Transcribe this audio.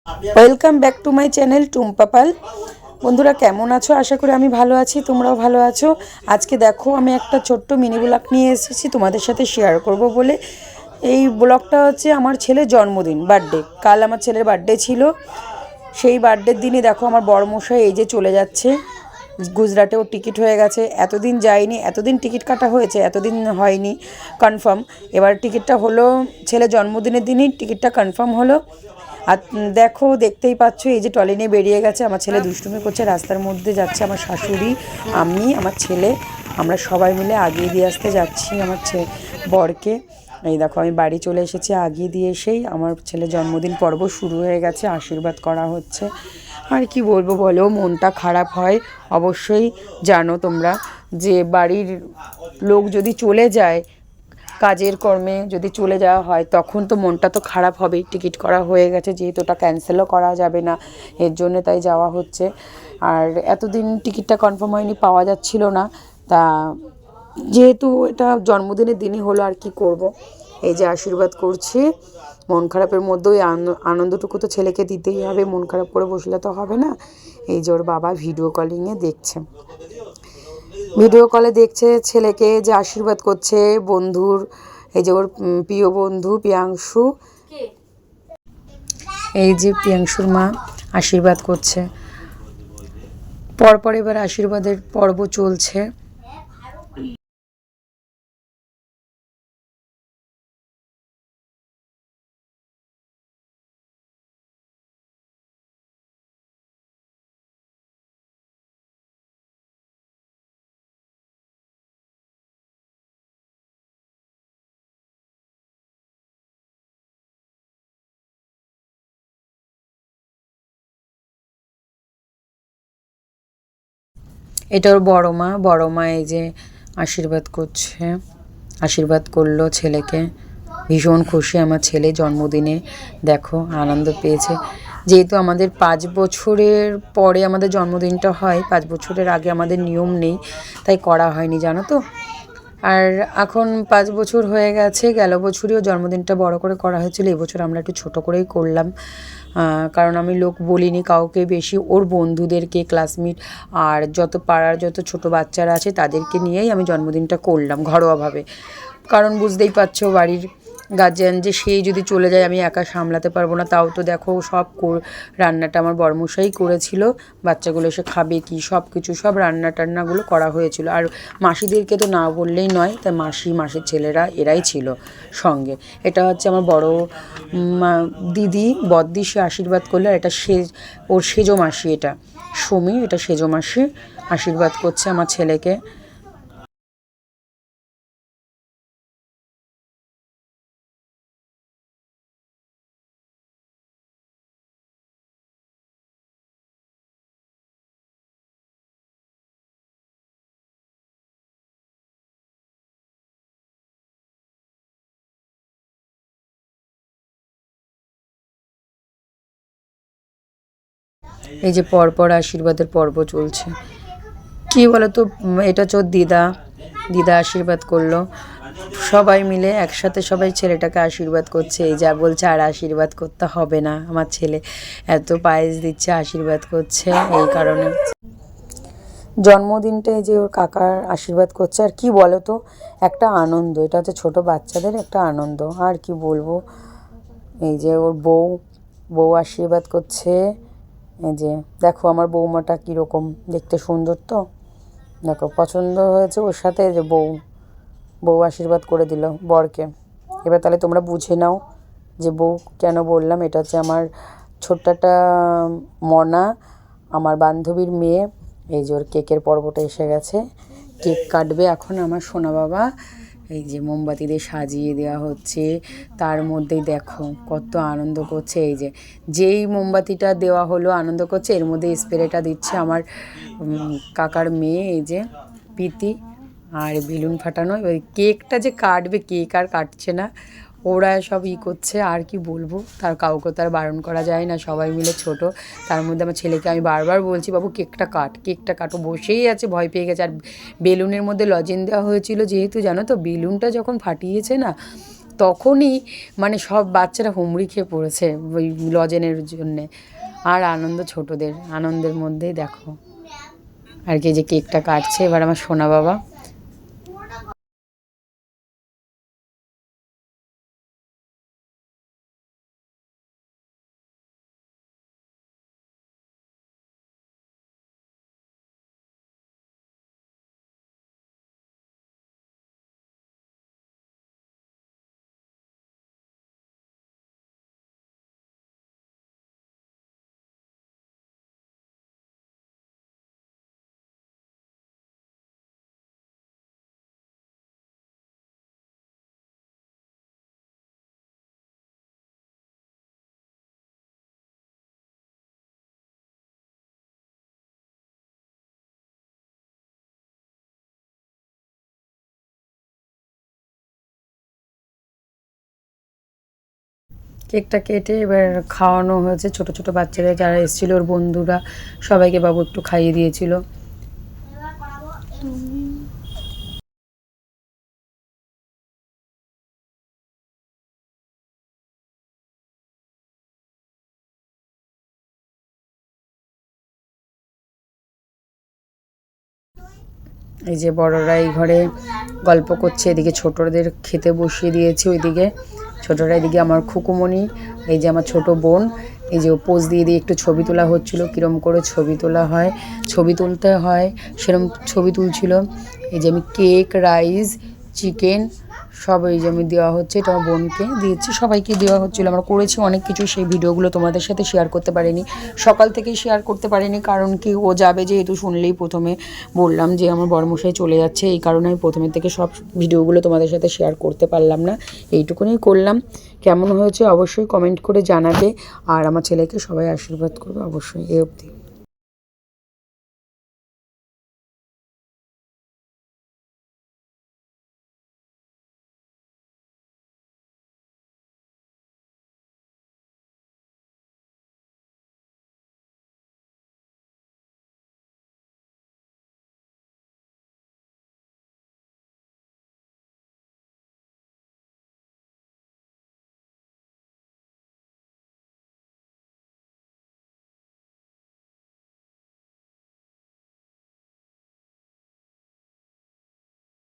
Welcome back to my channel Tumpa Pal. বন্ধুরা কেমন আছো? আশা করি আমি ভালো আছি, তোমরাও ভালো আছো। আজকে দেখো আমি একটা ছোট্ট মিনি ব্লগ নিয়ে এসেছি তোমাদের সাথে শেয়ার করব বলে। এই ব্লগটা হচ্ছে আমার ছেলের জন্মদিন, বার্থডে। কাল আমার ছেলের বার্থডে ছিল। সেই বার্থডের দিনই দেখো আমার বড়মশাই এই যে চলে যাচ্ছে গুজরাটে। ওর টিকিট হয়ে গেছে, এতদিন যায়নি, এতদিন টিকিট কাটা হয়েছে, এতদিন হয়নি কনফার্ম। এবার টিকিটটা হলো, ছেলের জন্মদিনের দিনই টিকিটটা কনফার্ম হলো। আর দেখো, দেখতেই পাচ্ছ এই যে ট্রলি নিয়ে বেরিয়ে গেছে। আমার ছেলে দুষ্টুমি করছে, রাস্তার মধ্যে যাচ্ছে। আমার শাশুড়ি, আমি, আমার ছেলে, আমরা সবাই মিলে আগিয়ে দিয়ে আসতে যাচ্ছি আমার বরকে। এই দেখো আমি বাড়ি চলে এসেছি আগিয়ে দিয়ে। এসেই আমার ছেলের জন্মদিন পর্ব শুরু হয়ে গেছে, আশীর্বাদ করা হচ্ছে। আর কি বলবো বলো, মনটা খারাপ হয় অবশ্যই। জানো তোমরা যে বাড়ির লোক যদি চলে যায়, কাজের কর্মে যদি চলে যাওয়া হয়, তখন তো মনটা তো খারাপ হবেই। টিকিট করা হয়ে গেছে যেহেতু, ওটা ক্যান্সেলও করা যাবে না, এর জন্য তাই যাওয়া হচ্ছে। আর এতদিন টিকিটটা কনফার্ম হয়নি, পাওয়া যাচ্ছিল না। তা যেহেতু এটা জন্মদিনের দিনই হলো, আর কি করব। এই যে আশীর্বাদ করছি, মন খারাপের মধ্যে ওই আনন্দটুকু তো ছেলেকে দিতেই হবে, মন খারাপ করে বসলে তো হবে না। এই যে ওর বাবা ভিডিও কলিংয়ে দেখছে, ভিডিও কলে দেখছে ছেলেকে, যে আশীর্বাদ করছে বন্ধুর। এই যে ওর প্রিয় বন্ধু প্রিয়াংশু, এই যে প্রিয়াংশুর মা আশীর্বাদ করছে। পরপর এবার আশীর্বাদের পর্ব চলছে। এটা ওর বড় মা এই যে আশীর্বাদ করছে, আশীর্বাদ করলো ছেলেকে। ভীষণ খুশি আমার ছেলে জন্মদিনে, দেখো আনন্দ পেয়েছে। যেহেতু আমাদের 5 বছরের পরে আমাদের জন্মদিনটা হয়, 5 বছরের আগে আমাদের নিয়ম নেই, তাই করা হয়নি জানো তো। আর এখন 5 বছর হয়ে গেছে, গেল বছরেও জন্মদিনটা বড় করে করা হয়েছিল, এবছর আমরা একটু ছোট করেই করলাম। কারণ আমি লোক বলিনি কাউকে বেশি, ওর বন্ধুদেরকে, ক্লাসমেট আর যত পাড়ার যত ছোট বাচ্চারা আছে তাদেরকে নিয়েই আমি জন্মদিনটা করলাম ঘরোয়াভাবে। কারণ বুঝতেই পারছো বাড়ির গার্জিয়ান যে সেই যদি চলে যায় আমি একা সামলাতে পারবো না। তাও তো দেখো সব রান্নাটা আমার বড়মশাই করেছিল, বাচ্চাগুলো এসে খাবে কি, সব কিছু সব রান্নাটান্নাগুলো করা হয়েছিল। আর মাসিদেরকে তো না বললেই নয়, তাই মাসির ছেলেরা এরাই ছিল সঙ্গে। এটা হচ্ছে আমার বড় দিদি, বদ্দি, সে আশীর্বাদ করলে। আর এটা ওর সেজো মাসি, এটা সমী, এটা সেজো মাসি আশীর্বাদ করছে আমার ছেলেকে। এই যে পরপর আশীর্বাদের পর্ব চলছে। কি বলতো, এটা হচ্ছে ওর দিদা, দিদা আশীর্বাদ করলো। সবাই মিলে একসাথে সবাই ছেলেটাকে আশীর্বাদ করছে। এই যা বলছে আর আশীর্বাদ করতে হবে না, আমার ছেলে এত পায়েস দিচ্ছে, আশীর্বাদ করছে। এই কারণে জন্মদিনটাই যে ওর কাকার আশীর্বাদ করছে। আর কি বলতো, একটা আনন্দ, এটা হচ্ছে ছোট বাচ্চাদের একটা আনন্দ, আর কি বলবো। এই যে ওর বউ আশীর্বাদ করছে। এই যে দেখো আমার বৌমাটা কীরকম দেখতে, সুন্দর তো, দেখো পছন্দ হয়েছে ওর সাথে। যে বউ আশীর্বাদ করে দিল বরকে। এবার তাহলে তোমরা বুঝে নাও যে বউ কেন বললাম। এটা হচ্ছে আমার ছোট্ট একটা মনা, আমার বান্ধবীর মেয়ে। এই যে ওর কেকের পর্বটা এসে গেছে, কেক কাটবে এখন আমার সোনা বাবা। এই যে মোমবাতি দিয়ে সাজিয়ে দেওয়া হচ্ছে, তার মধ্যেই দেখো কত আনন্দ করছে। এই যে যেই মোমবাতিটা দেওয়া হলো আনন্দ করছে, এর মধ্যে স্প্রেটা দিচ্ছে আমার কাকার মেয়ে, এই যে প্রীতি। আর বেলুন ফাটানো, ওই কেকটা যে কাটবে, কেক আর কাটছে না, ওরা সব করছে। আর কি বলবো, তার কাউকে তার বারণ করা যায় না, সবাই মিলে ছোট। তার মধ্যে আমার ছেলেকে আমি বারবার বলছি, বাবু কেকটা কাট, ও বসেই আছে, ভয় পেয়ে গেছে। আর বেলুনের মধ্যে লজেন দেওয়া হয়েছিল যেহেতু, জানো তো বেলুনটা যখন ফাটিয়েছে না, তখনই মানে সব বাচ্চারা হুমড়ি খেয়ে পড়েছে ওই লজেনের জন্যে। আর আনন্দ ছোটদের, আনন্দের মধ্যেই দেখো আর কি যে কেকটা কাটছে এবার আমার সোনা বাবা। কেকটা কেটে এবার খাওয়ানো হয়েছে ছোট ছোট বাচ্চারা যারা এসেছিলো, ওর বন্ধুরা সবাইকে বাবু একটু খাইয়ে দিয়েছিল। এই যে বড়রা এই ঘরে গল্প করছে, এদিকে ছোটদের খেতে বসিয়ে দিয়েছি, ওইদিকে ছোটরা, এদিকে আমার খুকুমণি, এই যে আমার ছোট বোন, এই যে পোজ দিয়ে দিয়ে একটু ছবি তোলা হচ্ছিলো, কীরম করে ছবি তোলা হয়, ছবি তুলতে হয় সেরকম ছবি তুলছিল। এই যে আমি কেক, রাইস, চিকেন সব এই যে আমি দেওয়া হচ্ছে, এটা আমার বোনকে দিয়েছি, সবাইকে দেওয়া হচ্ছিলো। আমরা করেছি অনেক কিছু, সেই ভিডিওগুলো তোমাদের সাথে শেয়ার করতে পারিনি, সকাল থেকেই শেয়ার করতে পারিনি, কারণ কি ও যাবে যেহেতু, শুনলেই প্রথমে বললাম যে আমার বড়মশাই চলে যাচ্ছে, এই কারণে আমি প্রথমের থেকে সব ভিডিওগুলো তোমাদের সাথে শেয়ার করতে পারলাম না, এইটুকুনি করলাম। কেমন হয়েছে অবশ্যই কমেন্ট করে জানাবে, আর আমার ছেলেকে সবাই আশীর্বাদ করবে অবশ্যই। এই অবধি।